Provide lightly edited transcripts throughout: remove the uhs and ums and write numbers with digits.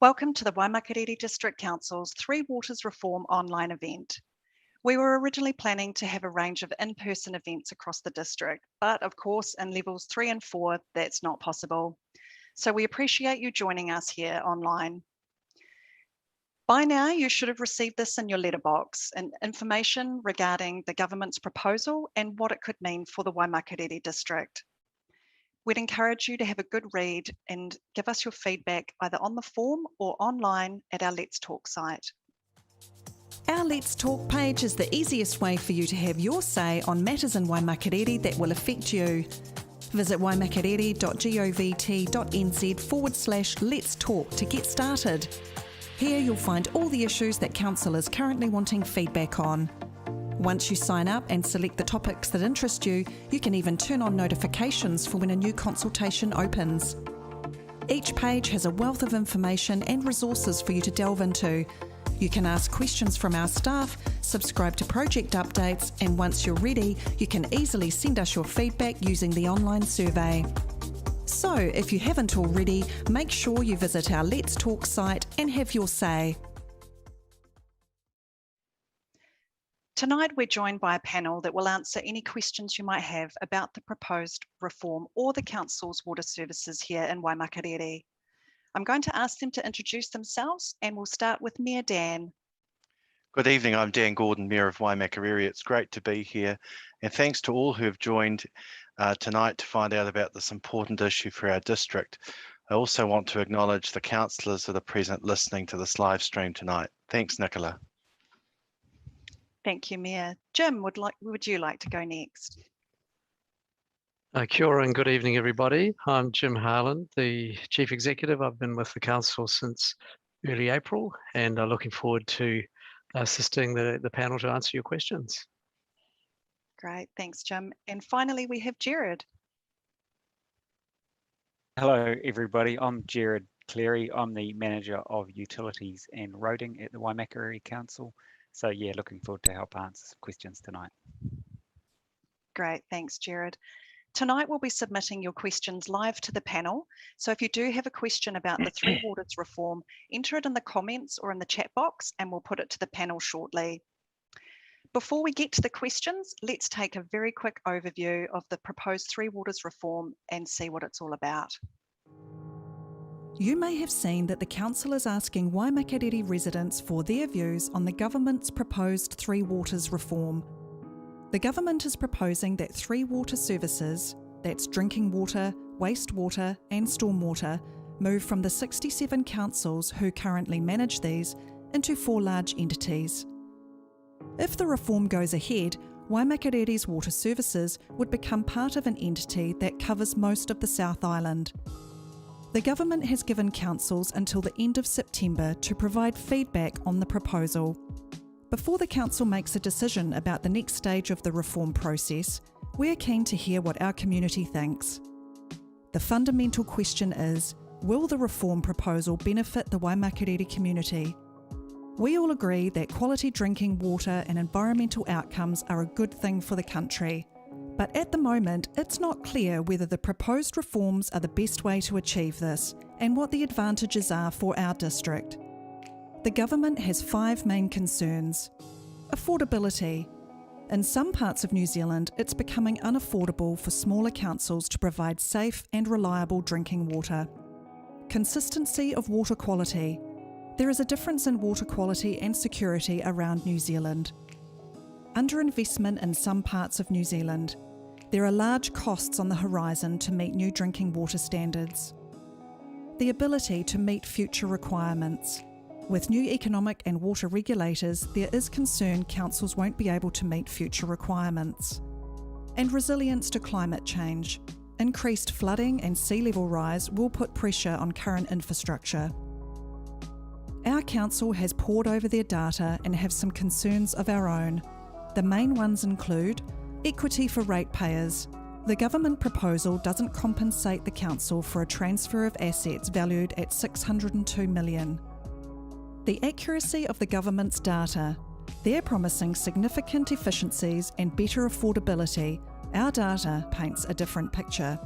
Welcome to the Waimakariri District Council's Three Waters Reform online event. We were originally planning to have a range of in-person events across the district, but of course in levels 3 and 4, that's not possible. So we appreciate you joining us here online. By now, you should have received this in your letterbox, and information regarding the government's proposal and what it could mean for the Waimakariri district. We'd encourage you to have a good read and give us your feedback either on the form or online at our Let's Talk site. Our Let's Talk page is the easiest way for you to have your say on matters in Waimakariri that will affect you. Visit waimakariri.govt.nz/Let's Talk to get started. Here you'll find all the issues that Council is currently wanting feedback on. Once you sign up and select the topics that interest you, you can even turn on notifications for when a new consultation opens. Each page has a wealth of information and resources for you to delve into. You can ask questions from our staff, subscribe to project updates, and once you're ready, you can easily send us your feedback using the online survey. So, if you haven't already, make sure you visit our Let's Talk site and have your say. Tonight, we're joined by a panel that will answer any questions you might have about the proposed reform or the Council's water services here in Waimakariri. I'm going to ask them to introduce themselves, and we'll start with Mayor Dan. Good evening, I'm Dan Gordon, Mayor of Waimakariri. It's great to be here, and thanks to all who have joined tonight to find out about this important issue for our district. I also want to acknowledge the councillors that are present listening to this live stream tonight. Thanks, Nicola. Thank you, Mayor. Jim, would you like to go next? Kia ora and good evening, everybody. I'm Jim Harland, the Chief Executive. I've been with the Council since early April, and I'm looking forward to assisting the panel to answer your questions. Great, thanks, Jim. And finally, we have Jared. Hello, everybody. I'm Jared Cleary. I'm the Manager of Utilities and Roading at the Waimakariri Council. So yeah, looking forward to help answer some questions tonight. Great, thanks, Jared. Tonight we'll be submitting your questions live to the panel. So if you do have a question about the Three Waters reform, enter it in the comments or in the chat box and we'll put it to the panel shortly. Before we get to the questions, let's take a very quick overview of the proposed Three Waters reform and see what it's all about. You may have seen that the Council is asking Waimakariri residents for their views on the government's proposed Three Waters reform. The government is proposing that three water services, that's drinking water, wastewater and stormwater, move from the 67 councils who currently manage these into 4 large entities. If the reform goes ahead, Waimakariri's water services would become part of an entity that covers most of the South Island. The government has given councils until the end of September to provide feedback on the proposal. Before the council makes a decision about the next stage of the reform process, we're keen to hear what our community thinks. The fundamental question is, will the reform proposal benefit the Waimakariri community? We all agree that quality drinking water and environmental outcomes are a good thing for the country. But at the moment, it's not clear whether the proposed reforms are the best way to achieve this and what the advantages are for our district. The government has 5 main concerns. Affordability. In some parts of New Zealand, it's becoming unaffordable for smaller councils to provide safe and reliable drinking water. Consistency of water quality. There is a difference in water quality and security around New Zealand. Underinvestment in some parts of New Zealand. There are large costs on the horizon to meet new drinking water standards. The ability to meet future requirements. With new economic and water regulators, there is concern councils won't be able to meet future requirements. And resilience to climate change. Increased flooding and sea level rise will put pressure on current infrastructure. Our council has pored over their data and have some concerns of our own. The main ones include equity for ratepayers. The government proposal doesn't compensate the council for a transfer of assets valued at $602 million. The accuracy of the government's data. They're promising significant efficiencies and better affordability. Our data paints a different picture.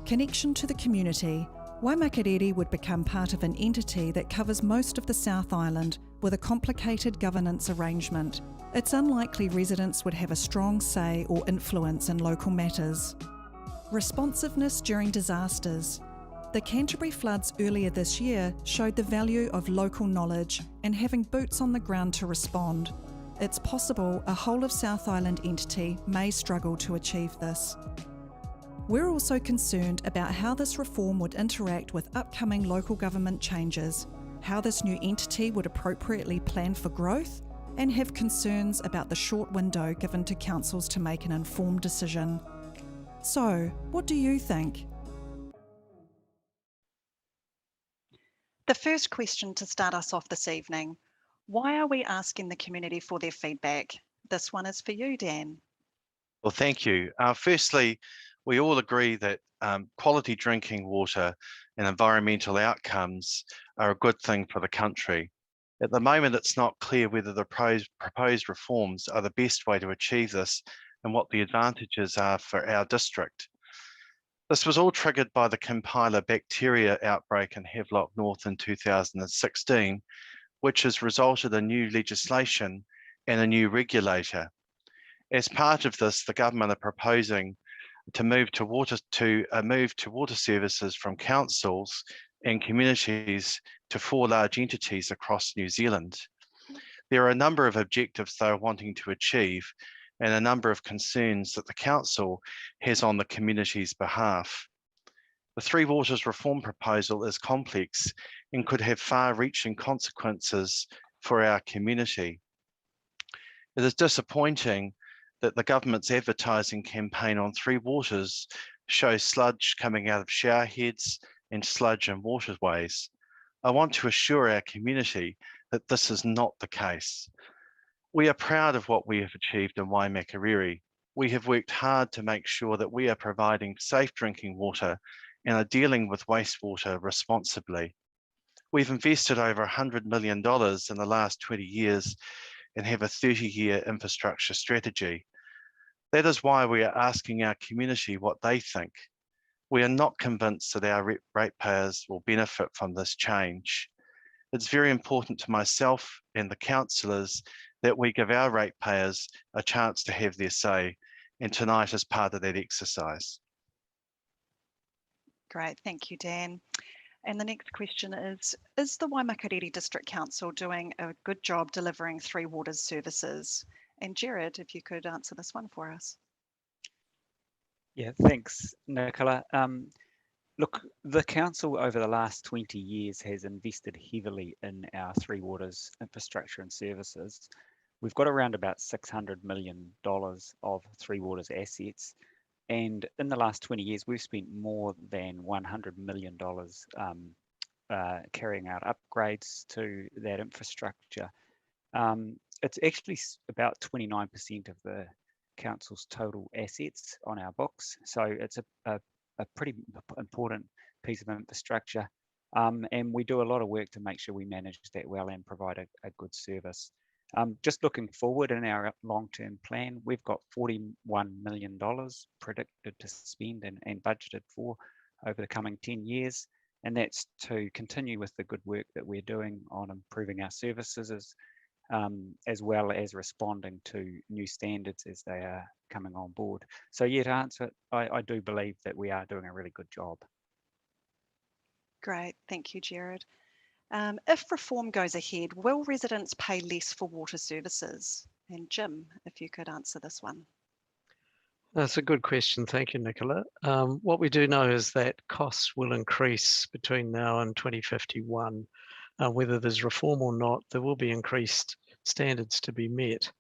Connection to the community. Waimakariri would become part of an entity that covers most of the South Island with a complicated governance arrangement. It's unlikely residents would have a strong say or influence in local matters. Responsiveness during disasters. The Canterbury floods earlier this year showed the value of local knowledge and having boots on the ground to respond. It's possible a whole of South Island entity may struggle to achieve this. We're also concerned about how this reform would interact with upcoming local government changes, how this new entity would appropriately plan for growth, and have concerns about the short window given to councils to make an informed decision. So, what do you think? The first question to start us off this evening: why are we asking the community for their feedback? This one is for you, Dan. Well, thank you. Firstly, we all agree that quality drinking water and environmental outcomes are a good thing for the country. At the moment, it's not clear whether the proposed reforms are the best way to achieve this and what the advantages are for our district. This was all triggered by the compiler bacteria outbreak in Havelock North in 2016, which has resulted in new legislation and a new regulator. As part of this, the government are proposing to move to water services from councils and communities to 4 large entities across New Zealand. There are a number of objectives they are wanting to achieve and a number of concerns that the council has on the community's behalf. The Three Waters reform proposal is complex and could have far-reaching consequences for our community. It is disappointing that the government's advertising campaign on Three Waters shows sludge coming out of shower heads and sludge in waterways. I want to assure our community that this is not the case. We are proud of what we have achieved in Waimakariri. We have worked hard to make sure that we are providing safe drinking water and are dealing with wastewater responsibly. We've invested over $100 million in the last 20 years and have a 30-year infrastructure strategy. That is why we are asking our community what they think. We are not convinced that our ratepayers will benefit from this change. It's very important to myself and the councillors that we give our ratepayers a chance to have their say, and tonight is part of that exercise. Great, thank you, Dan. And the next question is the Waimakariri District Council doing a good job delivering Three Waters services? And Jared, if you could answer this one for us. Yeah, thanks, Nicola. Look, the council over the last 20 years has invested heavily in our Three Waters infrastructure and services. We've got around about $600 million of Three Waters assets. And in the last 20 years, we've spent more than $100 million carrying out upgrades to that infrastructure. It's actually about 29% of the council's total assets on our books. So it's a pretty important piece of infrastructure. And we do a lot of work to make sure we manage that well and provide a good service. Just looking forward in our long-term plan, we've got $41 million predicted to spend and budgeted for over the coming 10 years. And that's to continue with the good work that we're doing on improving our services as well as responding to new standards as they are coming on board. So yeah, to answer it, I do believe that we are doing a really good job. Great, thank you, Jared. If reform goes ahead, will residents pay less for water services? And Jim, if you could answer this one. That's a good question. Thank you, Nicola. What we do know is that costs will increase between now and 2051. Whether there's reform or not, there will be increased standards to be met.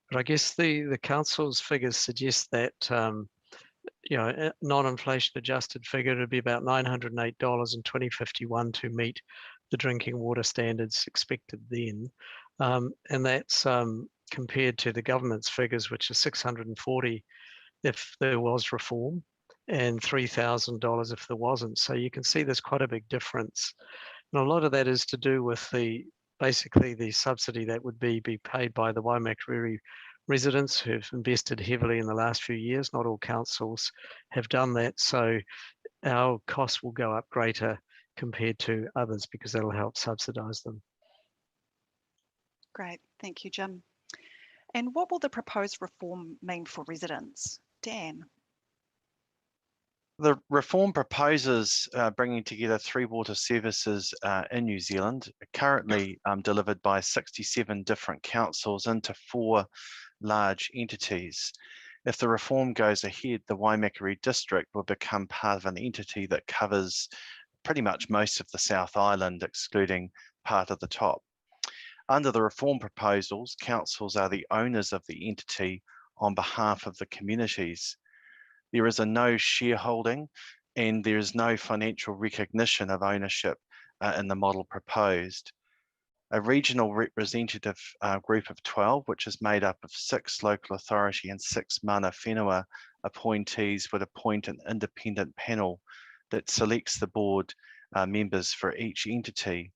But I guess the council's figures suggest that a non-inflation adjusted figure would be about $908 in 2051 to meet the drinking water standards expected then. And that's compared to the government's figures, which are $640 if there was reform and $3,000 if there wasn't. So you can see there's quite a big difference. And a lot of that is to do with basically the subsidy that would be paid by the Waimakariri residents who've invested heavily in the last few years. Not all councils have done that. So our costs will go up greater compared to others, because that'll help subsidise them. Great, thank you, Jim. And what will the proposed reform mean for residents? Dan? The reform proposes bringing together 3 water services in New Zealand, currently delivered by 67 different councils into 4 large entities. If the reform goes ahead, the Waimakariri district will become part of an entity that covers pretty much most of the South Island, excluding part of the top. Under the reform proposals, councils are the owners of the entity on behalf of the communities. There is a no shareholding and there is no financial recognition of ownership in the model proposed. A regional representative group of 12, which is made up of 6 local authority and 6 mana whenua appointees, would appoint an independent panel that selects the board members for each entity.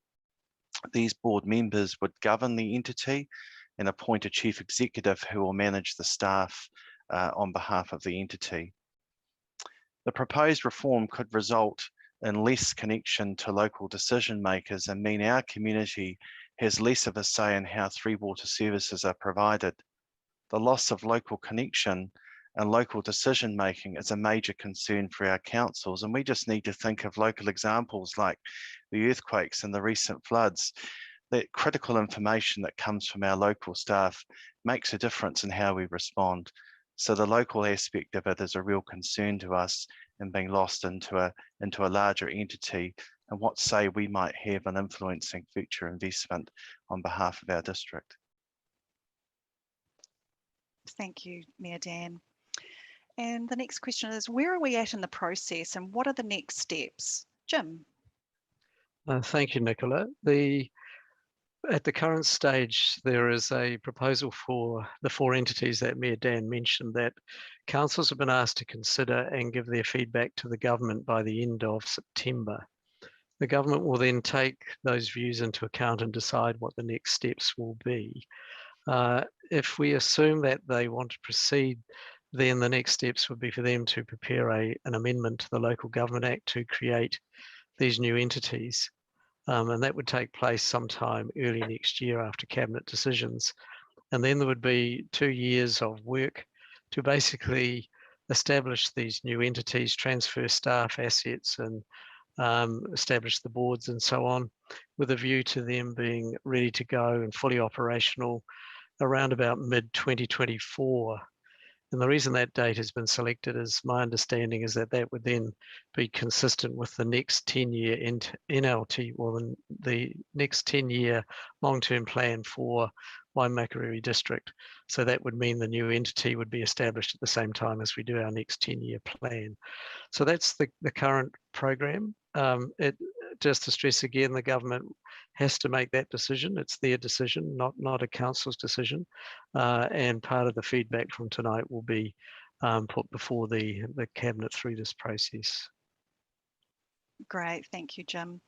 These board members would govern the entity and appoint a chief executive who will manage the staff on behalf of the entity. The proposed reform could result in less connection to local decision makers and mean our community has less of a say in how 3 water services are provided. The loss of local connection and local decision making is a major concern for our councils, and we just need to think of local examples like the earthquakes and the recent floods. That critical information that comes from our local staff makes a difference in how we respond. So the local aspect of it is a real concern to us, and being lost into a larger entity and what say we might have in influencing future investment on behalf of our district. Thank you, Mayor Dan. And the next question is, where are we at in the process and what are the next steps? Jim? Thank you, Nicola. At the current stage, there is a proposal for the 4 entities that Mayor Dan mentioned that councils have been asked to consider and give their feedback to the government by the end of September. The government will then take those views into account and decide what the next steps will be. If we assume that they want to proceed, then the next steps would be for them to prepare an amendment to the Local Government Act to create these new entities. And that would take place sometime early next year after cabinet decisions. And then there would be 2 years of work to basically establish these new entities, transfer staff, assets, and establish the boards and so on, with a view to them being ready to go and fully operational around about mid-2024. And the reason that date has been selected, is my understanding is that that would then be consistent with the next 10-year NLT, or the next 10-year long-term plan for Waimakariri District. So that would mean the new entity would be established at the same time as we do our next 10-year plan. So that's the current program. Just to stress again, the government has to make that decision. It's their decision, not a council's decision. And part of the feedback from tonight will be put before the cabinet through this process. Great, thank you, Jim.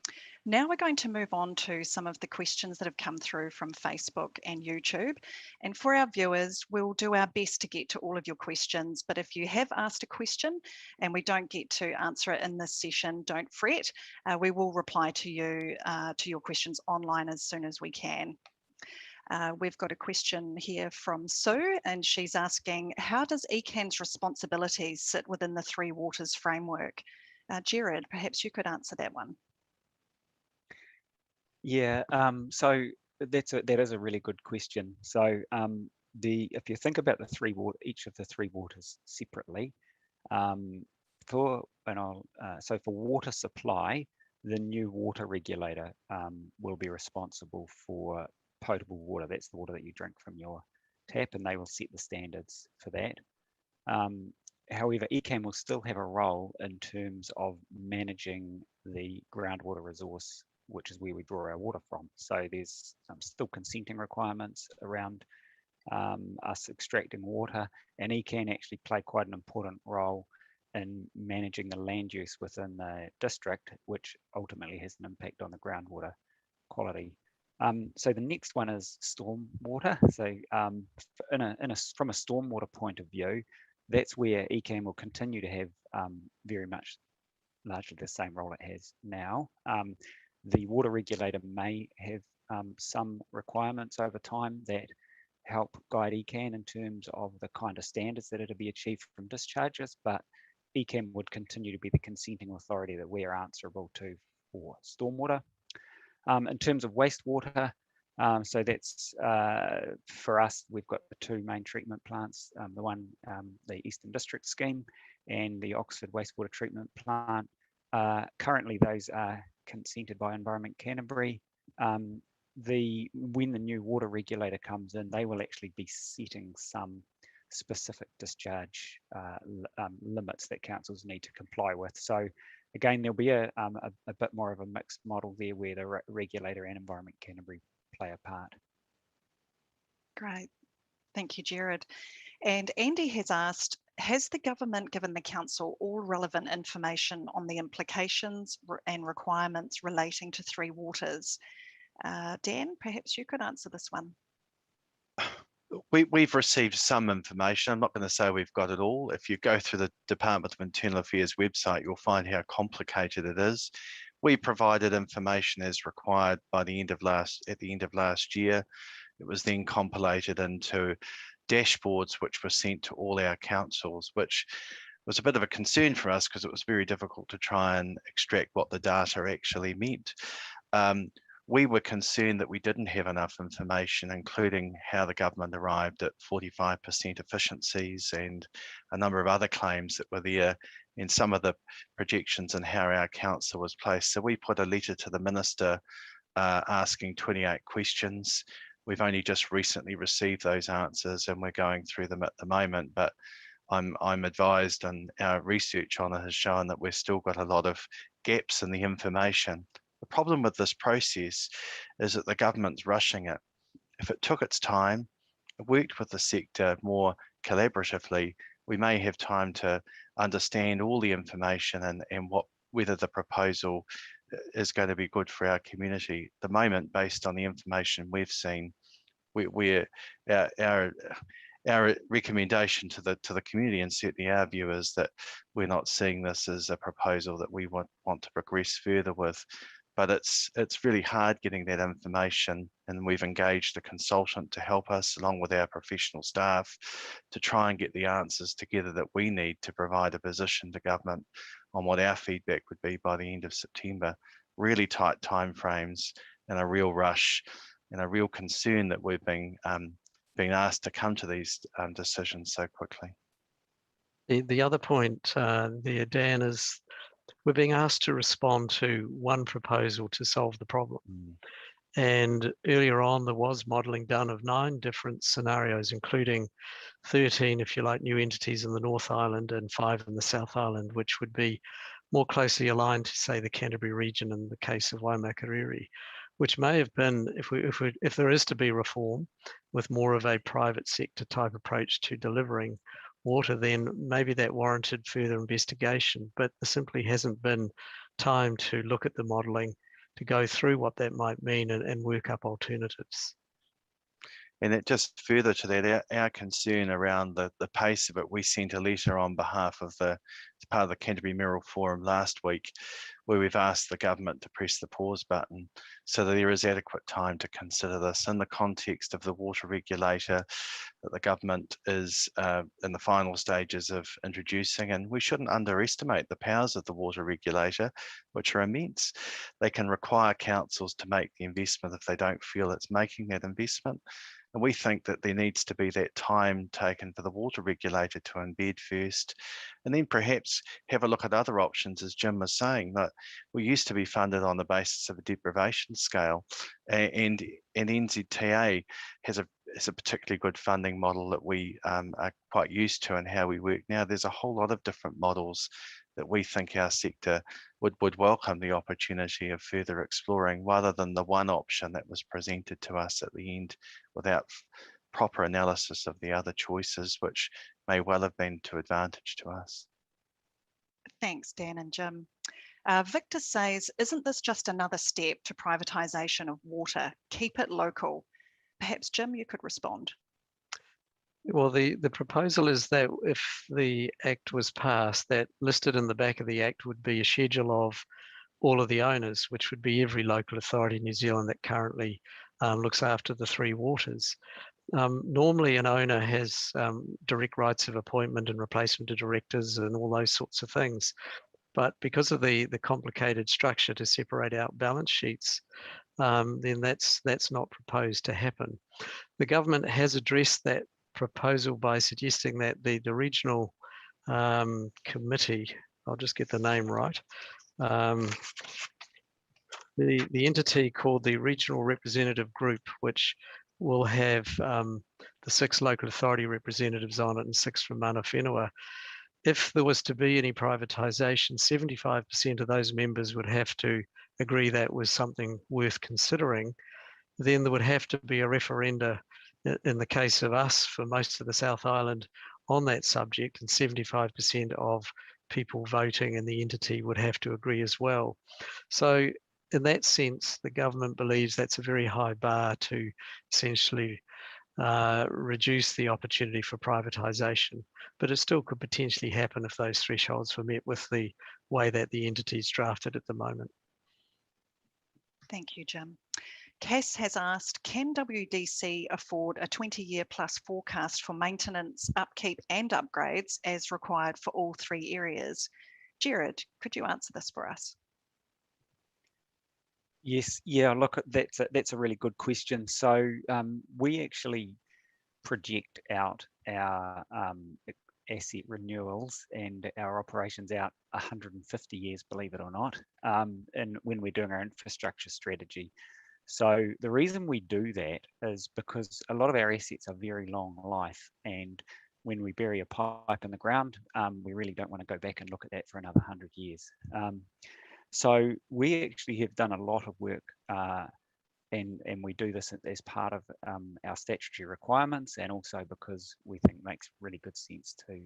Now we're going to move on to some of the questions that have come through from Facebook and YouTube. And for our viewers, we'll do our best to get to all of your questions. But if you have asked a question and we don't get to answer it in this session, don't fret. We will reply to you, to your questions online as soon as we can. We've got a question here from Sue, and she's asking, how does Ecans' responsibilities sit within the 3 Waters framework? Jared, perhaps you could answer that one. Yeah, so that is a really good question. So if you think about each of the 3 waters separately, so for water supply, the new water regulator will be responsible for potable water. That's the water that you drink from your tap, and they will set the standards for that. However, Ecam will still have a role in terms of managing the groundwater resource, which is where we draw our water from. So there's still consenting requirements around us extracting water, and Ecan actually play quite an important role in managing the land use within the district, which ultimately has an impact on the groundwater quality. So the next one is stormwater. So from a stormwater point of view, that's where Ecam will continue to have very much largely the same role it has now. The water regulator may have some requirements over time that help guide Ecan in terms of the kind of standards that are to be achieved from discharges, but Ecan would continue to be the consenting authority that we are answerable to for stormwater. In terms of wastewater, so that's for us, we've got the two main treatment plants, the one, the Eastern District scheme and the Oxford wastewater treatment plant. Currently, those are consented by Environment Canterbury. When the new water regulator comes in, they will actually be setting some specific discharge limits that councils need to comply with. So again, there'll be a bit more of a mixed model there where the regulator and Environment Canterbury play a part. Great. Thank you, Jared. And Andy has asked, has the government given the council all relevant information on the implications and requirements relating to Three Waters? Dan, perhaps you could answer this one. We've received some information. I'm not going to say we've got it all. If you go through the Department of Internal Affairs website, you'll find how complicated it is. We provided information as required by the end of last year. It was then compilated into dashboards which were sent to all our councils, which was a bit of a concern for us because it was very difficult to try and extract what the data actually meant. We were concerned that we didn't have enough information, including how the government arrived at 45% efficiencies and a number of other claims that were there in some of the projections and how our council was placed. So we put a letter to the minister asking 28 questions. We've only just recently received those answers and we're going through them at the moment, but I'm advised and our research on it has shown that we've still got a lot of gaps in the information. The problem with this process is that the government's rushing it. If it took its time, worked with the sector more collaboratively, we may have time to understand all the information and whether the proposal is going to be good for our community. At the moment, based on the information we've seen, our recommendation to the community, and certainly our view, is that we're not seeing this as a proposal that we want to progress further with. But it's really hard getting that information, and we've engaged a consultant to help us along with our professional staff to try and get the answers together that we need to provide a position to government on what our feedback would be by the end of September. Really tight timeframes and a real rush and a real concern that we're being asked to come to these decisions so quickly. The other point there, Dan, is we're being asked to respond to one proposal to solve the problem. And earlier on, there was modelling done of 9 different scenarios, including 13, if you like, new entities in the North Island and 5 in the South Island, which would be more closely aligned to, say, the Canterbury region in the case of Waimakariri, which may have been, if there is to be reform with more of a private sector type approach to delivering water, then maybe that warranted further investigation, but there simply hasn't been time to look at the modelling, to go through what that might mean and work up alternatives. And it just further to that, our concern around the pace of it, we sent a letter on behalf of part of the Canterbury Mayoral Forum last week, where we've asked the government to press the pause button so that there is adequate time to consider this in the context of the water regulator that the government is in the final stages of introducing. And we shouldn't underestimate the powers of the water regulator, which are immense. They can require councils to make the investment if they don't feel it's making that investment. And we think that there needs to be that time taken for the water regulator to embed first, and then perhaps have a look at other options, as Jim was saying, that we used to be funded on the basis of a deprivation scale, and NZTA has a particularly good funding model that we are quite used to in how we work now. There's a whole lot of different models that we think our sector would welcome the opportunity of further exploring, rather than the one option that was presented to us at the end without proper analysis of the other choices, which may well have been to advantage to us. Thanks, Dan and Jim. Victor says, isn't this just another step to privatisation of water? Keep it local. Perhaps, Jim, you could respond. Well, the proposal is that if the Act was passed, that listed in the back of the Act would be a schedule of all of the owners, which would be every local authority in New Zealand that currently looks after the three waters. Normally, an owner has direct rights of appointment and replacement of directors and all those sorts of things. But because of the complicated structure to separate out balance sheets, then that's not proposed to happen. The government has addressed that proposal by suggesting that the regional committee, I'll just get the name right, the entity called the Regional Representative Group, which will have the 6 local authority representatives on it and 6 from Mana Whenua. If there was to be any privatisation, 75% of those members would have to agree that was something worth considering. Then there would have to be a referenda in the case of us for most of the South Island on that subject, and 75% of people voting in the entity would have to agree as well. So in that sense, the government believes that's a very high bar to essentially reduce the opportunity for privatisation, but it still could potentially happen if those thresholds were met with the way that the entity is drafted at the moment. Thank you, Jim. Cass has asked, can WDC afford a 20-year plus forecast for maintenance, upkeep and upgrades as required for all 3 areas? Jared, could you answer this for us? Yes, yeah, look, that's a really good question. So we actually project out our asset renewals and our operations out 150 years, believe it or not, and when we're doing our infrastructure strategy. So the reason we do that is because a lot of our assets are very long life, and when we bury a pipe in the ground, we really don't want to go back and look at that for another 100 years. So we actually have done a lot of work, and we do this as part of our statutory requirements, and also because we think it makes really good sense to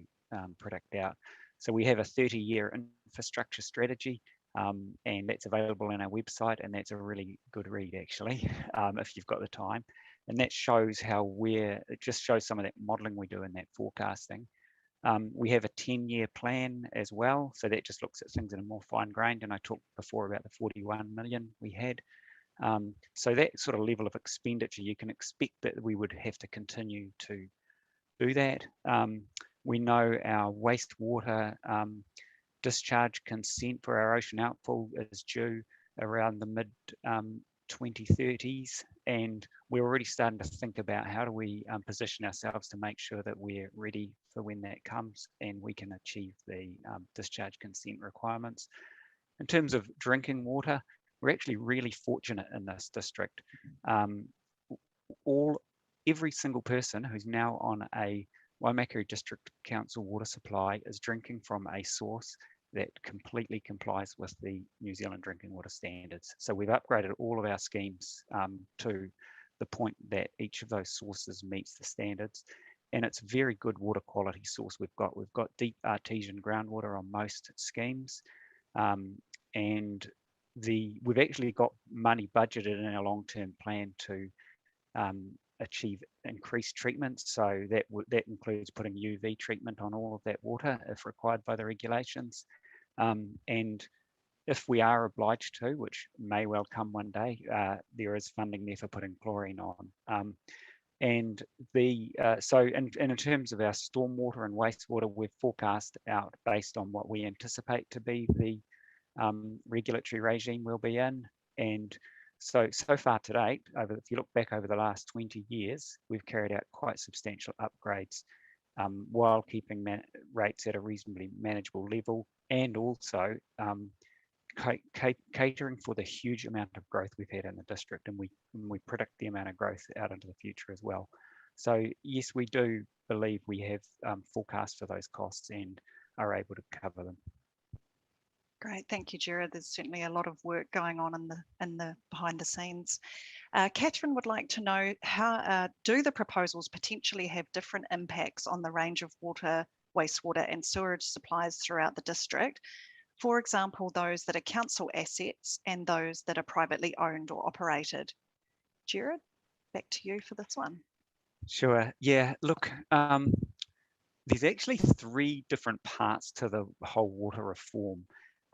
predict out. So we have a 30-year infrastructure strategy, and that's available on our website, and that's a really good read actually, if you've got the time. And that shows it just shows some of that modelling we do in that forecasting. We have a 10-year plan as well, so that just looks at things in a more fine-grained, and I talked before about the 41 million we had. So that sort of level of expenditure, you can expect that we would have to continue to do that. We know our wastewater discharge consent for our ocean outfall is due around the mid 2030s, and we're already starting to think about how do we position ourselves to make sure that we're ready for when that comes and we can achieve the discharge consent requirements. In terms of drinking water, we're actually really fortunate in this district. Every single person who's now on a Waimakariri District Council water supply is drinking from a source that completely complies with the New Zealand drinking water standards. So we've upgraded all of our schemes to the point that each of those sources meets the standards, and it's very good water quality source we've got. We've got deep artesian groundwater on most schemes, and we've actually got money budgeted in our long-term plan to achieve increased treatment. So that includes putting UV treatment on all of that water if required by the regulations. And if we are obliged to, which may well come one day, there is funding there for putting chlorine on. And so in terms of our stormwater and wastewater, we've forecast out based on what we anticipate to be the regulatory regime we'll be in. And so far to date, if you look back over the last 20 years, we've carried out quite substantial upgrades while keeping rates at a reasonably manageable level, and also catering for the huge amount of growth we've had in the district, and we predict the amount of growth out into the future as well. So yes, we do believe we have forecast for those costs and are able to cover them. Great, thank you, Jared. There's certainly a lot of work going on in the behind the scenes. Catherine would like to know, how do the proposals potentially have different impacts on the range of water, wastewater and sewerage supplies throughout the district? For example, those that are council assets and those that are privately owned or operated. Jared, back to you for this one. Sure. Yeah. Look, there's actually 3 different parts to the whole water reform.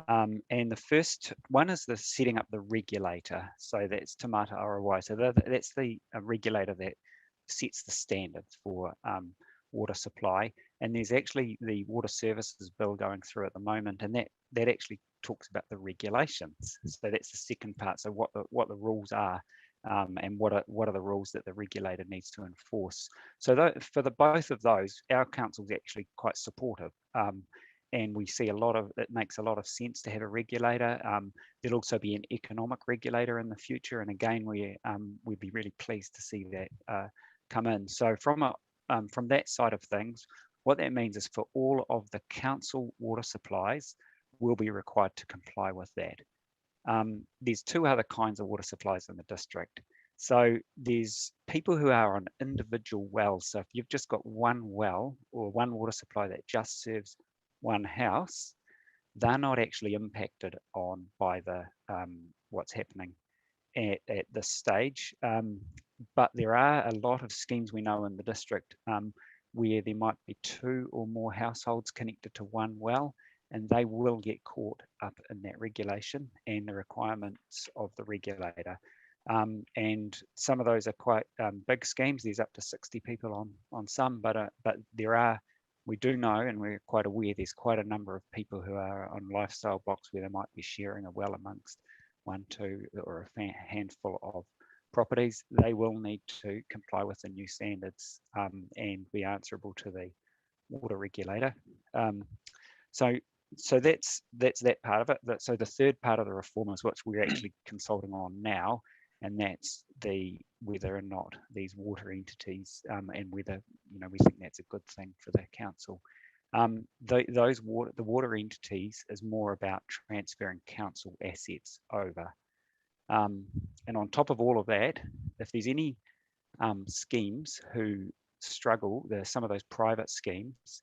And the first one is the setting up the regulator. So that's Te Mata ROI. So that's the regulator that sets the standards for water supply. And there's actually the water services bill going through at the moment, and that actually talks about the regulations. So that's the second part. So what the rules are, and what are the rules that the regulator needs to enforce. So for both of those, our council is actually quite supportive. And we see it makes a lot of sense to have a regulator. There'll also be an economic regulator in the future, and again, we'd be really pleased to see that come in. So from that side of things, what that means is for all of the council water supplies, will be required to comply with that. There's 2 other kinds of water supplies in the district. So there's people who are on individual wells. So if you've just got one well or one water supply that just serves one house, they're not actually impacted on by the what's happening at this stage. But there are a lot of schemes we know in the district where there might be 2 or more households connected to one well, and they will get caught up in that regulation and the requirements of the regulator. And some of those are quite big schemes. There's up to 60 people on some, but we do know, and we're quite aware, there's quite a number of people who are on lifestyle blocks where they might be sharing a well amongst 1, 2, or a handful of properties. They will need to comply with the new standards and be answerable to the water regulator. So that's that part of it. So the third part of the reform is what we're actually consulting on now, and that's whether or not these water entities and whether we think that's a good thing for the council. The water entities is more about transferring council assets over. And on top of all of that, if there's any schemes who struggle, some of those private schemes,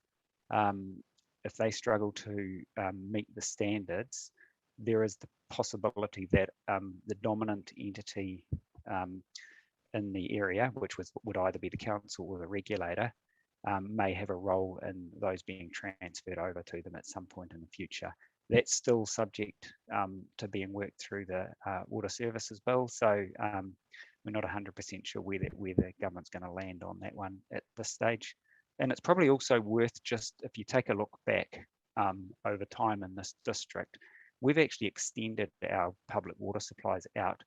if they struggle to meet the standards, there is the possibility that the dominant entity in the area, which would either be the council or the regulator, may have a role in those being transferred over to them at some point in the future. That's still subject to being worked through the water services bill. So we're not 100% sure where the government's going to land on that one at this stage. And it's probably also worth just, if you take a look back over time in this district, we've actually extended our public water supplies out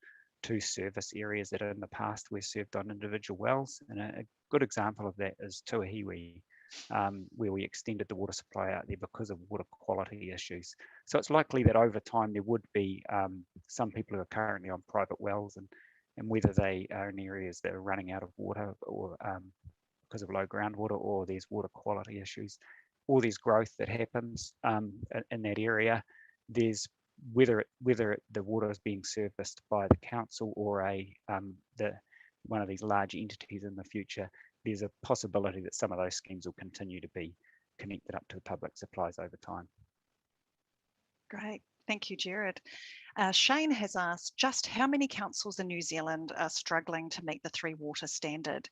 to service areas that in the past were served on individual wells. And a good example of that is Tuahiwi, where we extended the water supply out there because of water quality issues. So it's likely that over time there would be some people who are currently on private wells, and whether they are in areas that are running out of water or because of low groundwater, or there's water quality issues, or there's growth that happens in that area. There's whether the water is being serviced by the council or one of these large entities in the future, there's a possibility that some of those schemes will continue to be connected up to the public supplies over time. Great. Thank you, Jared. Shane has asked, just how many councils in New Zealand are struggling to meet the 3 water standard?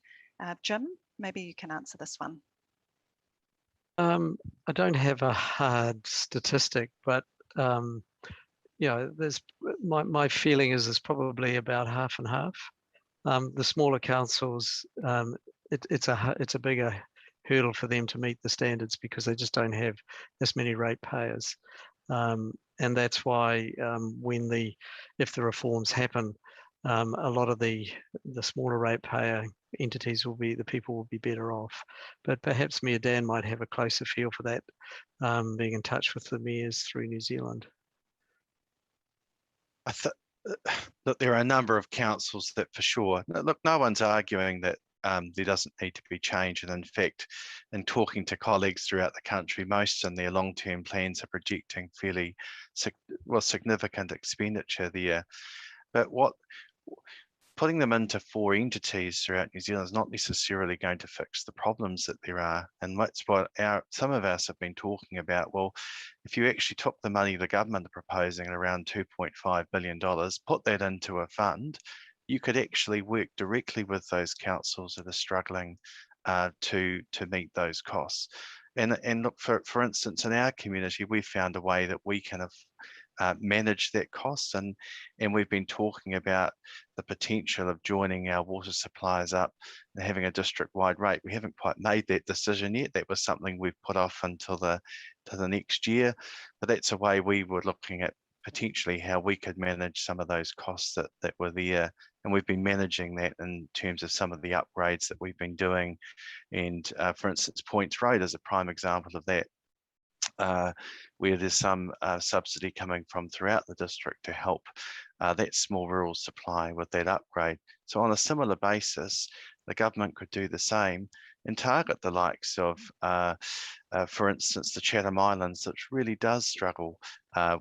Jim, maybe you can answer this one. I don't have a hard statistic, but there's my feeling is there's probably about half and half. The smaller councils, it's a bigger hurdle for them to meet the standards because they just don't have as many ratepayers, and that's why if the reforms happen, a lot of the smaller ratepayer entities people will be better off. But perhaps Mayor Dan might have a closer feel for that, being in touch with the mayors through New Zealand. Look, there are a number of councils that for sure, look, no one's arguing that there doesn't need to be change. And in fact, in talking to colleagues throughout the country, most in their long-term plans are projecting fairly significant expenditure there. But putting them into 4 entities throughout New Zealand is not necessarily going to fix the problems that there are. And that's what some of us have been talking about. Well, if you actually took the money the government are proposing at around $2.5 billion, put that into a fund, you could actually work directly with those councils that are struggling to meet those costs. And look, for instance, in our community, we found a way that we can manage that cost, and we've been talking about the potential of joining our water suppliers up and having a district-wide rate. We haven't quite made that decision yet. That was something we've put off until the next year, but that's a way we were looking at potentially how we could manage some of those costs that were there. And we've been managing that in terms of some of the upgrades that we've been doing. And for instance, Points Road is a prime example of that, where there's some subsidy coming from throughout the district to help that small rural supply with that upgrade. So on a similar basis, the government could do the same and target the likes of, for instance, the Chatham Islands, which really does struggle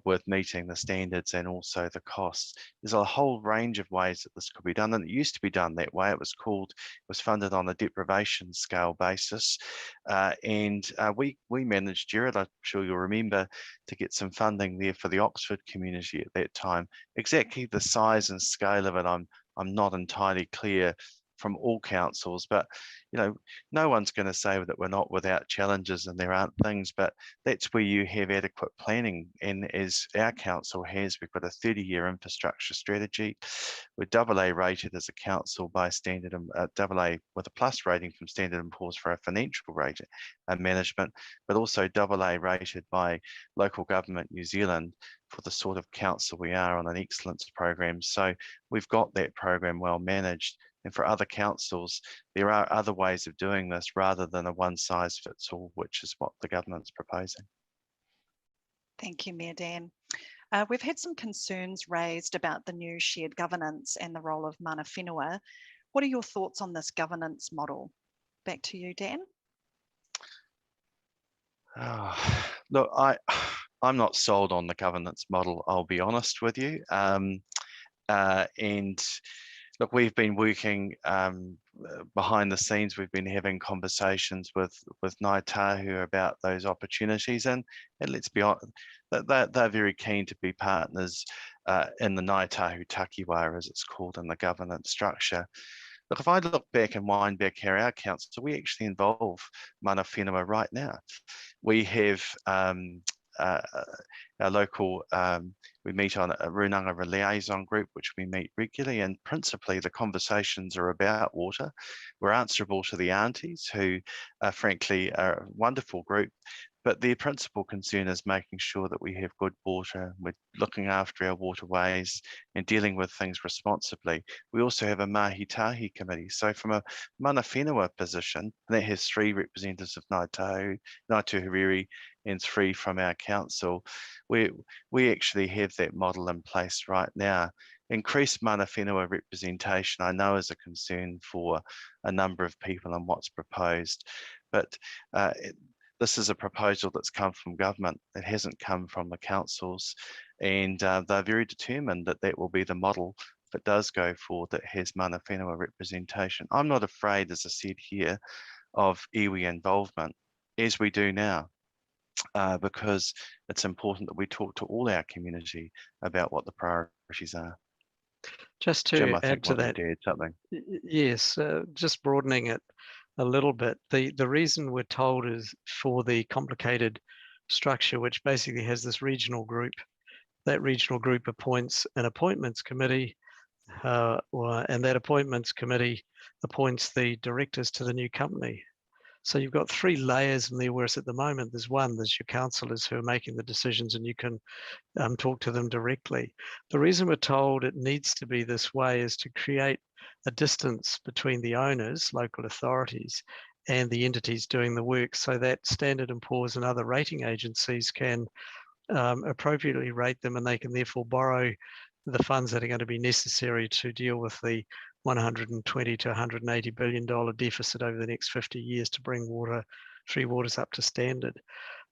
with meeting the standards and also the costs. There's a whole range of ways that this could be done, and it used to be done that way. It was funded on a deprivation scale basis, and we managed, Jared, I'm sure you'll remember, to get some funding there for the Oxford community at that time. Exactly the size and scale of it, I'm not entirely clear from all councils, but no one's going to say that we're not without challenges and there aren't things, but that's where you have adequate planning. And as our council has, we've got a 30-year infrastructure strategy. We're AA rated as a council by Standard, AA with a plus rating from Standard & Poor's for our financial rating management, but also AA rated by Local Government New Zealand for the sort of council we are on an excellence program. So we've got that program well managed. And for other councils, there are other ways of doing this rather than a one-size-fits-all, which is what the government's proposing. Thank you, Mayor Dan. We've had some concerns raised about the new shared governance and the role of mana whenua. What are your thoughts on this governance model? Back to you, Dan. Look, I'm not sold on the governance model, I'll be honest with you. And look, we've been working behind the scenes. We've been having conversations with Ngāi Tahu about those opportunities, and let's be honest, they're very keen to be partners in the Ngāi Tahu Takiwā, as it's called in the governance structure. Look, if I look back and wind back here, our council, we actually involve mana whenua right now. We have our local, we meet on a Runanga liaison group, which we meet regularly, and principally the conversations are about water. We're answerable to the aunties, who are frankly are a wonderful group, but their principal concern is making sure that we have good water, we're looking after our waterways and dealing with things responsibly. We also have a Mahi Tahi committee. So from a mana whenua position, and that has 3 representatives of Ngāi Tahu, Ngāi Tuhariri, and 3 from our council, we actually have that model in place right now. Increased mana whenua representation, I know, is a concern for a number of people and what's proposed, but this is a proposal that's come from government. It hasn't come from the councils, and they're very determined that that will be the model if it does go forward, that has mana whenua representation. I'm not afraid, as I said here, of iwi involvement, as we do now, because it's important that we talk to all our community about what the priorities are. Just to Jim, add to that, something. Yes, just broadening it a little bit. The reason we're told is for the complicated structure, which basically has this regional group. That regional group appoints an appointments committee, and that appointments committee appoints the directors to the new company. So you've got 3 layers in there, whereas at the moment there's your councillors who are making the decisions, and you can talk to them directly. The reason we're told it needs to be this way is to create a distance between the owners, local authorities, and the entities doing the work, so that Standard & Poor's and other rating agencies can appropriately rate them, and they can therefore borrow the funds that are going to be necessary to deal with the $120 to $180 billion deficit over the next 50 years to bring Three Waters up to standard.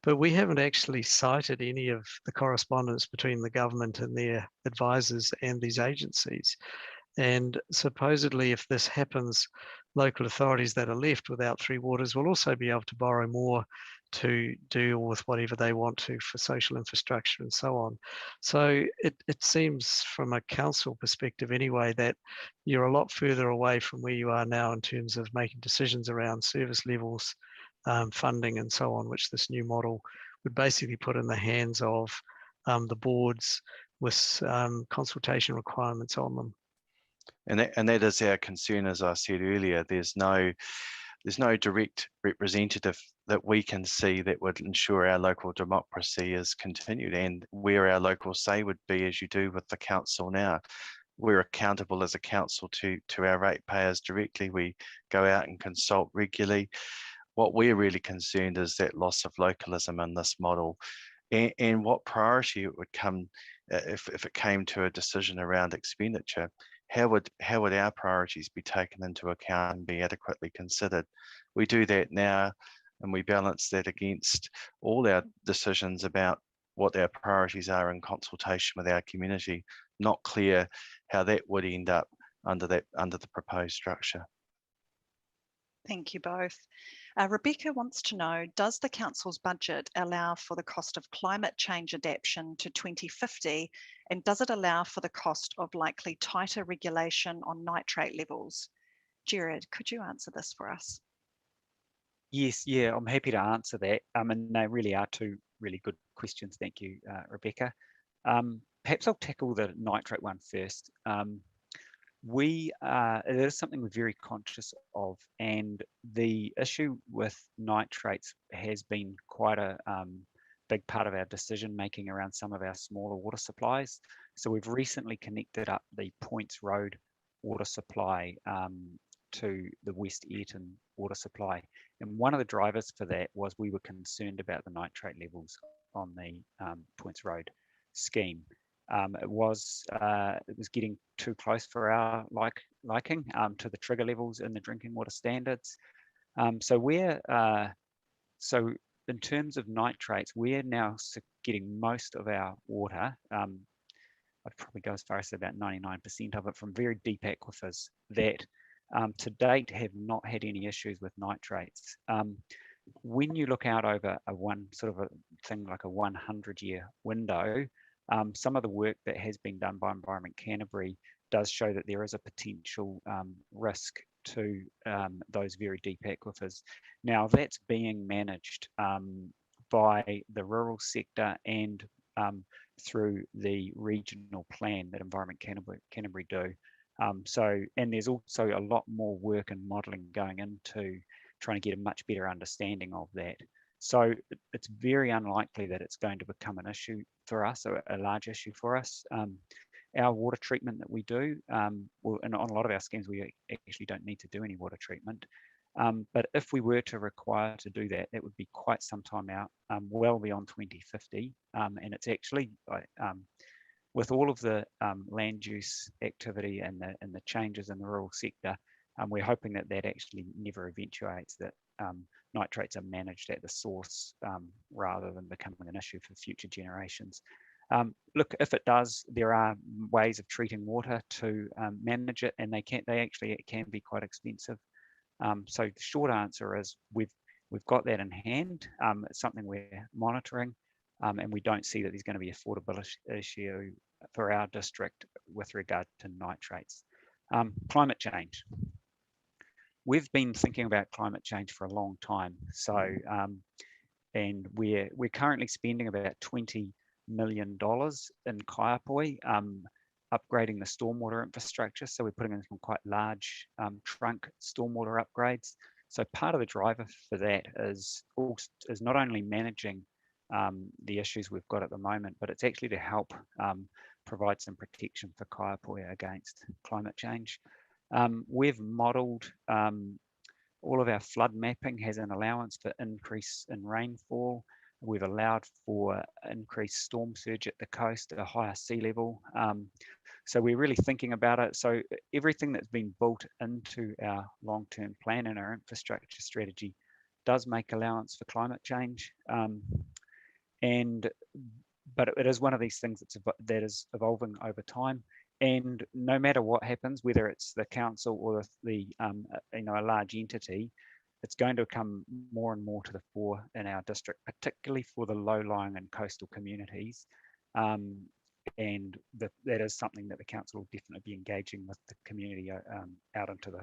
But we haven't actually cited any of the correspondence between the government and their advisors and these agencies. And supposedly, if this happens, local authorities that are left without Three Waters will also be able to borrow more to deal with whatever they want to for social infrastructure and so on. So it seems from a council perspective anyway that you're a lot further away from where you are now in terms of making decisions around service levels, funding and so on, which this new model would basically put in the hands of the boards with consultation requirements on them. And that is our concern, as I said earlier. There's no direct representative that we can see that would ensure our local democracy is continued, and where our local say would be, as you do with the council now. We're accountable as a council to our ratepayers directly. We go out and consult regularly. What we're really concerned is that loss of localism in this model, and what priority it would come if it came to a decision around expenditure. How would our priorities be taken into account and be adequately considered? We do that now, and we balance that against all our decisions about what our priorities are in consultation with our community. Not clear how that would end up under the proposed structure. Thank you both. Rebecca wants to know, does the council's budget allow for the cost of climate change adaptation to 2050, and does it allow for the cost of likely tighter regulation on nitrate levels? Jared, could you answer this for us? Yes, yeah, I'm happy to answer that. And they really are two really good questions. Thank you, Rebecca. Perhaps I'll tackle the nitrate one first. It is something we're very conscious of, and the issue with nitrates has been quite a big part of our decision making around some of our smaller water supplies. So we've recently connected up the Points Road water supply to the West Eaton water supply, and one of the drivers for that was we were concerned about the nitrate levels on the Points Road scheme. It was getting too close for our liking to the trigger levels in the drinking water standards. So in terms of nitrates, we're now getting most of our water. I'd probably go as far as about 99% of it from very deep aquifers that to date have not had any issues with nitrates. When you look out over a 100-year window, some of the work that has been done by Environment Canterbury does show that there is a potential risk to those very deep aquifers. Now that's being managed by the rural sector and through the regional plan that Environment Canterbury do. And there's also a lot more work and modelling going into trying to get a much better understanding of that. So it's very unlikely that it's going to become an issue for us, or a large issue for us. Our water treatment that we do, and on a lot of our schemes, we actually don't need to do any water treatment. But if we were to require to do that, that would be quite some time out, well beyond 2050. And it's actually, with all of the land use activity and the changes in the rural sector, we're hoping that actually never eventuates, that nitrates are managed at the source rather than becoming an issue for future generations. Look, if it does, there are ways of treating water to manage it, and it can be quite expensive. So the short answer is we've got that in hand. It's something we're monitoring, and we don't see that there's going to be affordability issue for our district with regard to nitrates. Climate change. We've been thinking about climate change for a long time. So, and we're currently spending about $20 million in Kaiapoi, upgrading the stormwater infrastructure. So we're putting in some quite large trunk stormwater upgrades. So part of the driver for that is not only managing the issues we've got at the moment, but it's actually to help provide some protection for Kaiapoi against climate change. We've modelled all of our flood mapping has an allowance for increase in rainfall. We've allowed for increased storm surge at the coast at a higher sea level. So we're really thinking about it. So everything that's been built into our long-term plan and our infrastructure strategy does make allowance for climate change. But it is one of these things that is evolving over time. And no matter what happens, whether it's the council or a large entity, it's going to come more and more to the fore in our district, particularly for the low-lying and coastal communities. And that is something that the council will definitely be engaging with the community out into the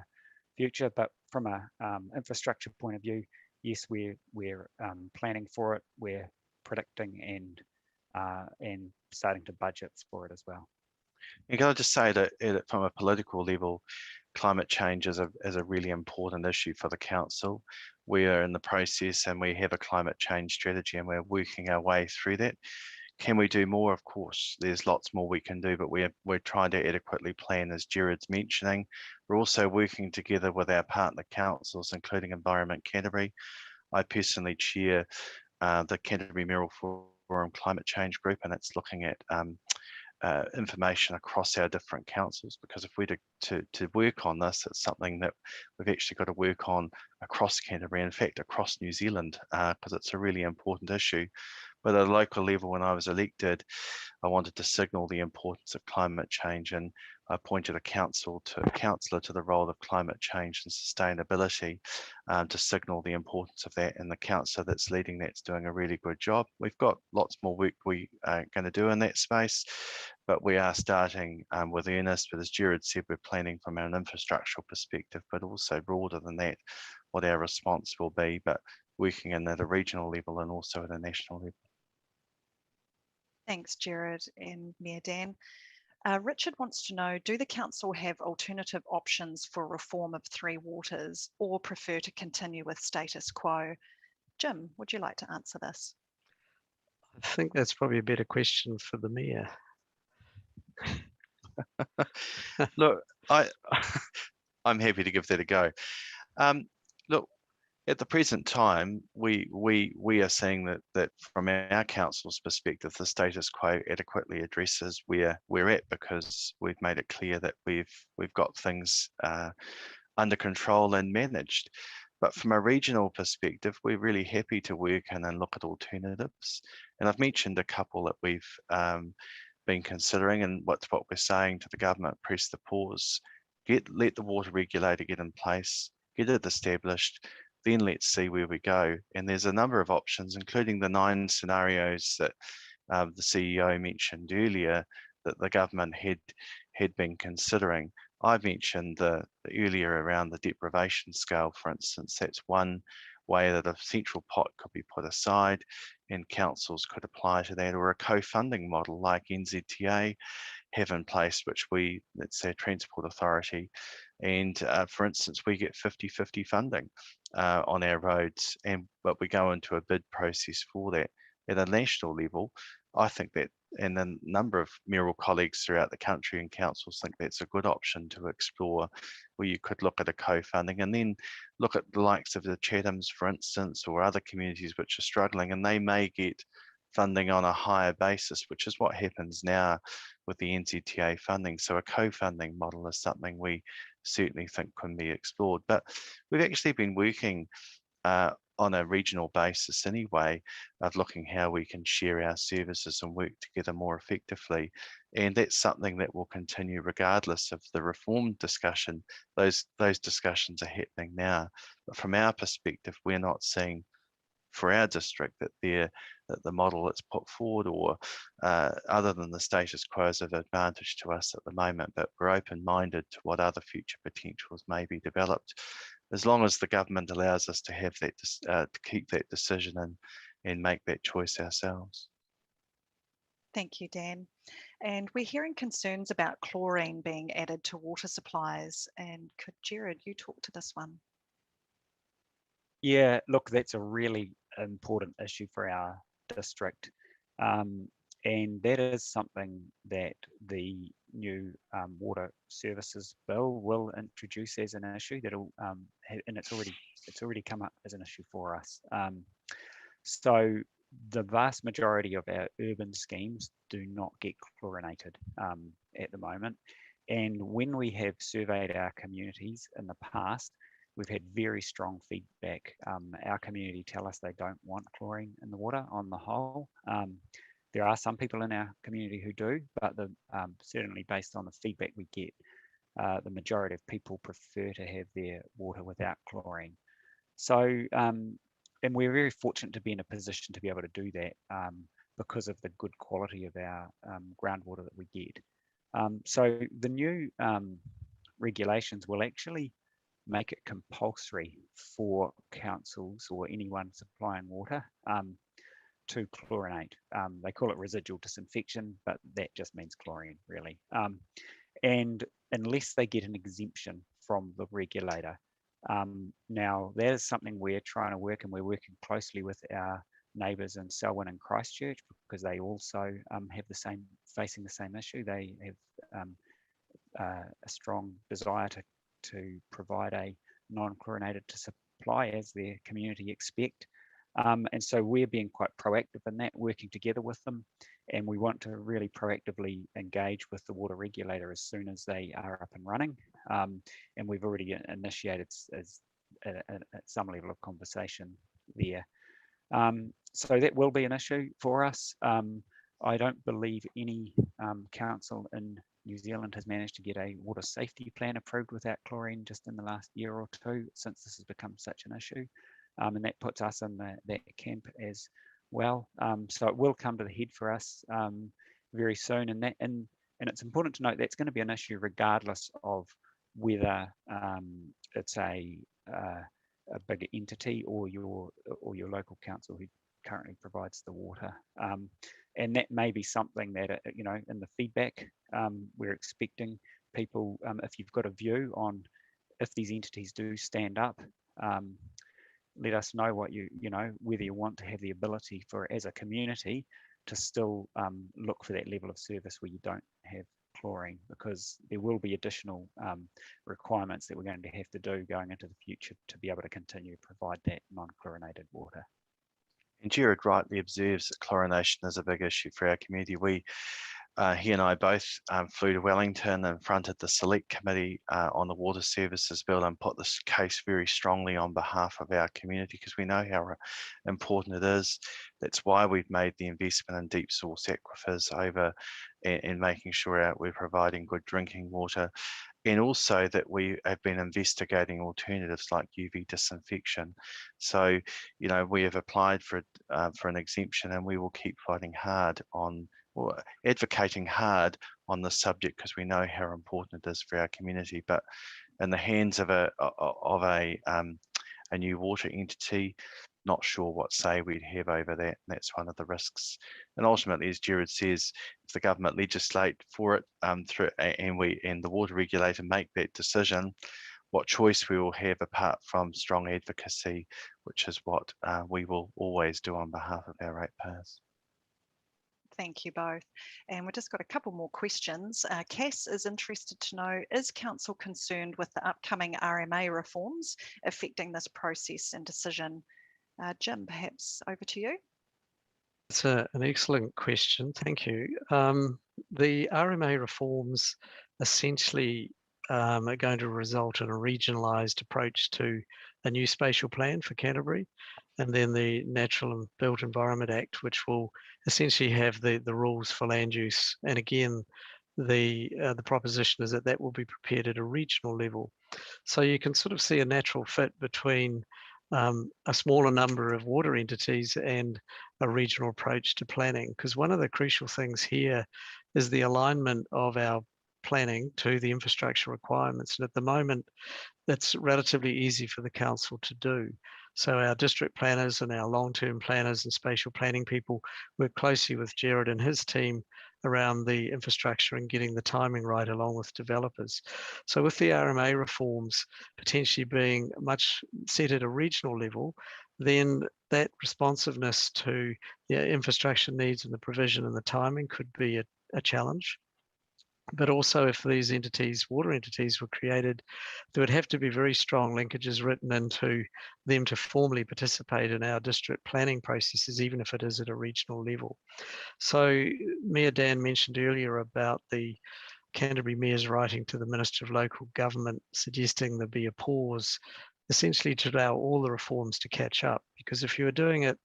future. But from a infrastructure point of view, yes, we're planning for it. We're predicting and starting to budget for it as well. And can I just say that from a political level, climate change is a really important issue for the council. We are in the process and we have a climate change strategy and we're working our way through that. Can we do more? Of course, there's lots more we can do, but we're trying to adequately plan, as Jared's mentioning. We're also working together with our partner councils, including Environment Canterbury. I personally chair the Canterbury Mayoral Forum Climate Change Group, and it's looking at information across our different councils, because if we're to work on this, it's something that we've actually got to work on across Canterbury, in fact across New Zealand, because it's a really important issue. But at a local level, when I was elected, I wanted to signal the importance of climate change, and I appointed a councillor to the role of climate change and sustainability to signal the importance of that. And the councillor that's leading that's doing a really good job. We've got lots more work we are going to do in that space, but we are starting with earnest. But as Jared said, we're planning from an infrastructural perspective, but also broader than that, what our response will be, but working in at a regional level and also at a national level. Thanks, Jared and Mayor Dan. Richard wants to know, do the council have alternative options for reform of Three Waters or prefer to continue with status quo? Jim, would you like to answer this? I think that's probably a better question for the Mayor. Look, I'm happy to give that a go. Look, at the present time, we are seeing that from our council's perspective, the status quo adequately addresses where we're at, because we've made it clear that we've got things under control and managed. But from a regional perspective, we're really happy to work in and look at alternatives. And I've mentioned a couple that we've been considering, and what we're saying to the government: press the pause, let the water regulator get in place, get it established, then let's see where we go. And there's a number of options, including the 9 scenarios that the CEO mentioned earlier that the government had been considering. I've mentioned earlier around the deprivation scale, for instance. That's one way that a central pot could be put aside and councils could apply to that, or a co-funding model like NZTA have in place, which let's say Transport Authority, and for instance, we get 50-50 funding on our roads, but we go into a bid process for that. At a national level, I think that, and a number of mayoral colleagues throughout the country and councils think that's a good option to explore, where you could look at a co-funding and then look at the likes of the Chathams, for instance, or other communities which are struggling, and they may get funding on a higher basis, which is what happens now with the NZTA funding. So a co-funding model is something we certainly think can be explored. But we've actually been working on a regional basis anyway, of looking how we can share our services and work together more effectively. And that's something that will continue regardless of the reform discussion. Those discussions are happening now. But from our perspective, we're not seeing for our district that the model that's put forward, or other than the status quo, is of advantage to us at the moment. But we're open-minded to what other future potentials may be developed, as long as the government allows us to have that to keep that decision and make that choice ourselves. Thank you, Dan. And we're hearing concerns about chlorine being added to water supplies. And could Jared, you talk to this one? Yeah, look, that's a really important issue for our district. And that is something that the new water services bill will introduce as an issue. That'll and it's already come up as an issue for us. So the vast majority of our urban schemes do not get chlorinated at the moment. And when we have surveyed our communities in the past, we've had very strong feedback. Our community tell us they don't want chlorine in the water on the whole. There are some people in our community who do, but certainly based on the feedback we get, the majority of people prefer to have their water without chlorine. So, and we're very fortunate to be in a position to be able to do that because of the good quality of our groundwater that we get. So the new regulations will actually make it compulsory for councils or anyone supplying water to chlorinate. They call it residual disinfection, but that just means chlorine, really. And unless they get an exemption from the regulator. Now, that is something we're trying to work, and we're working closely with our neighbours in Selwyn and Christchurch, because they also have facing the same issue. They have a strong desire to provide a non-chlorinated supply as their community expect. And so we're being quite proactive in that, working together with them. And we want to really proactively engage with the water regulator as soon as they are up and running. And we've already initiated some level of conversation there. So that will be an issue for us. I don't believe any council in New Zealand has managed to get a water safety plan approved without chlorine just in the last year or two, since this has become such an issue. And that puts us in that camp as well. So it will come to the head for us very soon. And it's important to note that's going to be an issue regardless of whether it's a bigger entity or your local council who currently provides the water. And that may be something that, you know, in the feedback, we're expecting people, if you've got a view on if these entities do stand up, let us know what you know, whether you want to have the ability for, as a community, to still look for that level of service where you don't have chlorine, because there will be additional requirements that we're going to have to do going into the future to be able to continue to provide that non-chlorinated water. And Jared rightly observes that chlorination is a big issue for our community. He and I both flew to Wellington and fronted the select committee on the water services bill and put this case very strongly on behalf of our community, because we know how important it is. That's why we've made the investment in deep source aquifers over in making sure we're providing good drinking water, and also that we have been investigating alternatives like UV disinfection. So, you know, we have applied for an exemption, and we will keep fighting hard on, or advocating hard on this subject, because we know how important it is for our community. But in the hands of a new water entity, not sure what say we'd have over that. And that's one of the risks. And ultimately, as Jared says, if the government legislate for it and the water regulator make that decision, what choice we will have apart from strong advocacy, which is what we will always do on behalf of our ratepayers. Thank you both. And we've just got a couple more questions. Cass is interested to know, is council concerned with the upcoming RMA reforms affecting this process and decision? Jim, perhaps over to you. It's an excellent question. Thank you. The RMA reforms essentially are going to result in a regionalised approach to a new spatial plan for Canterbury, and then the Natural and Built Environment Act, which will essentially have the rules for land use. And again, the proposition is that will be prepared at a regional level. So you can sort of see a natural fit between a smaller number of water entities and a regional approach to planning, because one of the crucial things here is the alignment of our planning to the infrastructure requirements. And at the moment, that's relatively easy for the council to do. So our district planners and our long-term planners and spatial planning people work closely with Jared and his team around the infrastructure and getting the timing right along with developers. So with the RMA reforms potentially being much set at a regional level, then that responsiveness to the infrastructure needs and the provision and the timing could be a challenge. But also, if these entities, water entities, were created, there would have to be very strong linkages written into them to formally participate in our district planning processes, even if it is at a regional level. So Mayor Dan mentioned earlier about the Canterbury Mayor's writing to the Minister of Local Government suggesting there be a pause, essentially to allow all the reforms to catch up. Because if you were doing it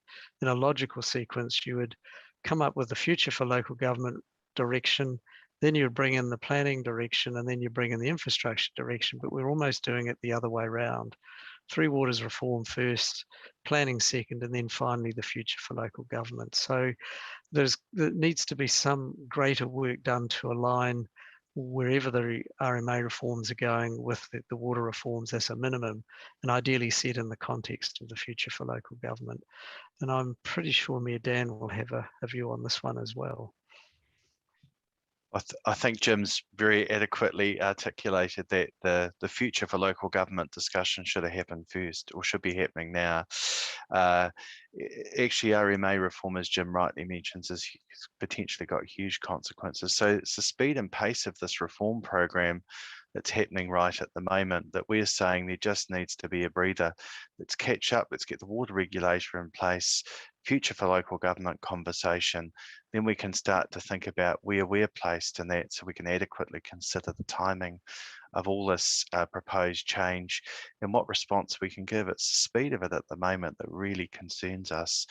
in a logical sequence, you would come up with the future for local government direction, then you would bring in the planning direction, and then you bring in the infrastructure direction. But we're almost doing it the other way around. Three Waters reform first, planning second, and then finally the future for local government. So there needs to be some greater work done to align wherever the RMA reforms are going with the water reforms as a minimum, and ideally set in the context of the future for local government. And I'm pretty sure Mayor Dan will have a view on this one as well. I think Jim's very adequately articulated that the future for local government discussion should have happened first, or should be happening now. Actually, RMA reform, as Jim rightly mentions, has potentially got huge consequences. So it's the speed and pace of this reform program that's happening right at the moment that we're saying there just needs to be a breather. Let's catch up, let's get the water regulator in place, future for local government conversation, then we can start to think about where we're placed in that, so we can adequately consider the timing of all this proposed change and what response we can give. It's the speed of it at the moment that really concerns us,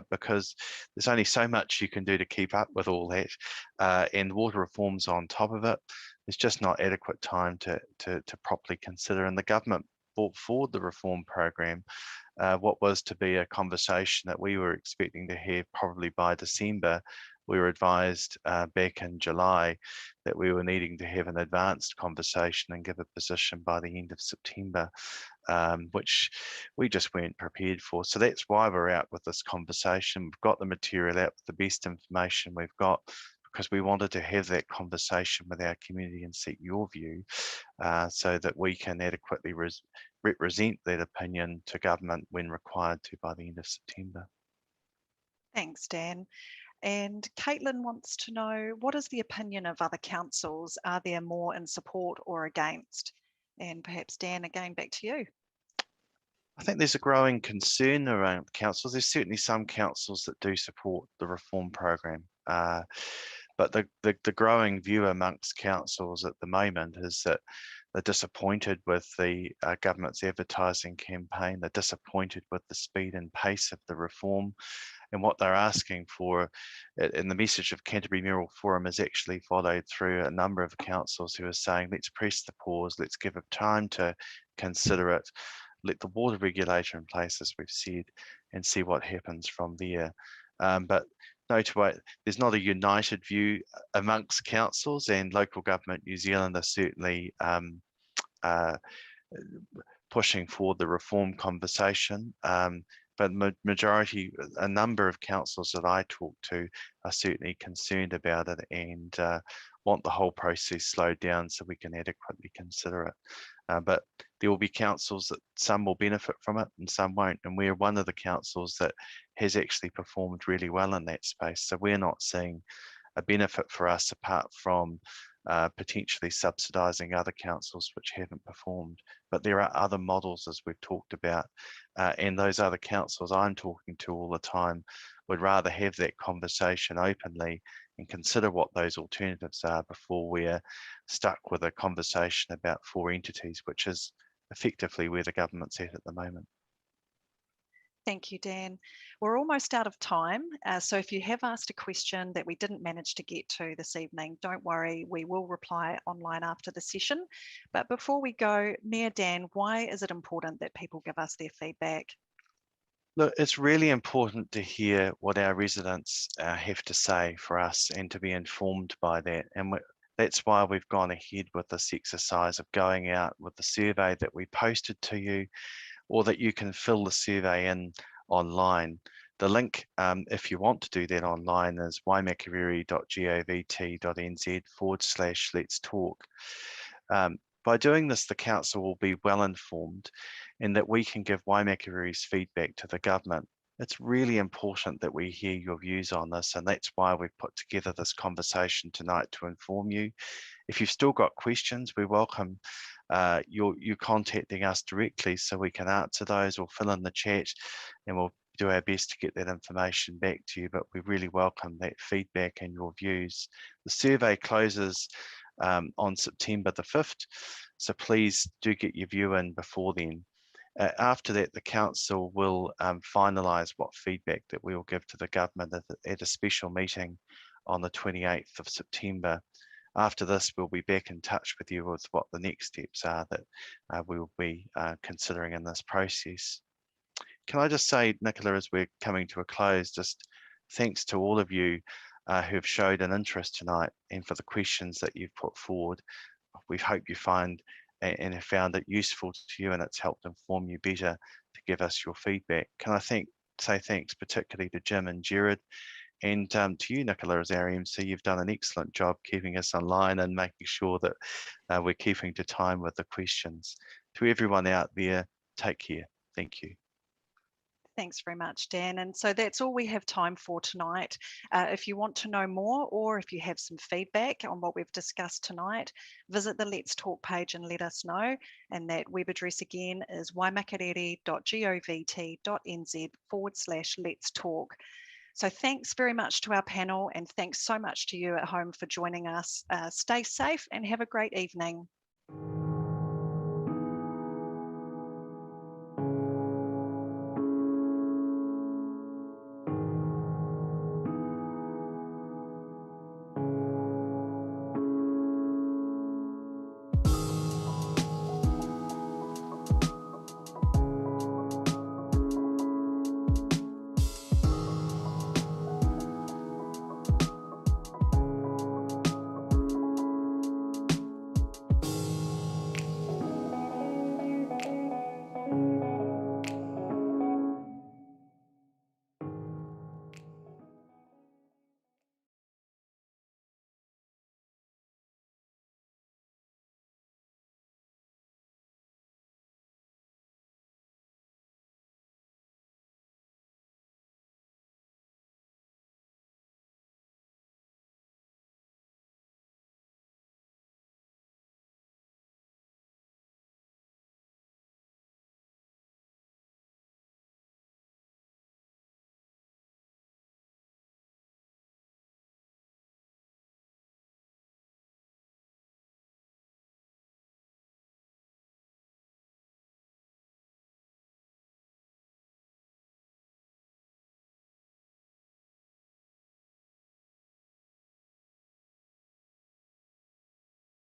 because there's only so much you can do to keep up with all that, and water reforms on top of it. There's just not adequate time to properly consider, and the government brought forward the reform program, what was to be a conversation that we were expecting to have probably by December. We were advised back in July that we were needing to have an advanced conversation and give a position by the end of September, which we just weren't prepared for. So that's why we're out with this conversation. We've got the material out with the best information we've got, because we wanted to have that conversation with our community and seek your view, so that we can adequately represent that opinion to government when required to by the end of September. Thanks, Dan. And Caitlin wants to know, what is the opinion of other councils? Are there more in support or against? And perhaps Dan, again, back to you. I think there's a growing concern around councils. There's certainly some councils that do support the reform program, but the growing view amongst councils at the moment is that they're disappointed with the government's advertising campaign. They're disappointed with the speed and pace of the reform, and what they're asking for. And the message of Canterbury Mayoral Forum is actually followed through a number of councils who are saying, let's press the pause, let's give it time to consider it, let the water regulator in place, as we've said, and see what happens from there. But note, there's not a united view amongst councils, and Local Government New Zealand are certainly pushing forward the reform conversation. But majority, a number of councils that I talk to are certainly concerned about it and want the whole process slowed down so we can adequately consider it. But there will be councils that some will benefit from it and some won't. And we're one of the councils that has actually performed really well in that space. So we're not seeing a benefit for us apart from potentially subsidising other councils which haven't performed. But there are other models, as we've talked about, and those other councils I'm talking to all the time would rather have that conversation openly and consider what those alternatives are before we're stuck with a conversation about 4 entities, which is effectively where the government's at the moment. Thank you, Dan. We're almost out of time. So if you have asked a question that we didn't manage to get to this evening, don't worry, we will reply online after the session. But before we go, Mayor Dan, why is it important that people give us their feedback? Look, it's really important to hear what our residents have to say for us and to be informed by that. And that's why we've gone ahead with this exercise of going out with the survey that we posted to you, or that you can fill the survey in online. The link, if you want to do that online, is waimakariri.govt.nz/let's talk. By doing this, the council will be well informed and that we can give Waimakariri's feedback to the government. It's really important that we hear your views on this, and that's why we've put together this conversation tonight to inform you. If you've still got questions, we welcome you contacting us directly so we can answer those or fill in the chat, and we'll do our best to get that information back to you. But we really welcome that feedback and your views. The survey closes on September the 5th, so please do get your view in before then. After that, the council will finalise what feedback that we will give to the government at a special meeting on the 28th of September. After this, we'll be back in touch with you with what the next steps are that we will be considering in this process. Can I just say, Nicola, as we're coming to a close, just thanks to all of you who have showed an interest tonight and for the questions that you've put forward. We hope you find and have found it useful to you, and it's helped inform you better to give us your feedback. Can I say thanks particularly to Jim and Jared, and to you, Nicola, as our MC. You've done an excellent job keeping us online and making sure that we're keeping to time with the questions. To everyone out there, take care. Thank you. Thanks very much, Dan. And so that's all we have time for tonight. If you want to know more, or if you have some feedback on what we've discussed tonight, visit the Let's Talk page and let us know. And that web address again is waimakariri.govt.nz/Let's Talk. So thanks very much to our panel, and thanks so much to you at home for joining us. Stay safe and have a great evening.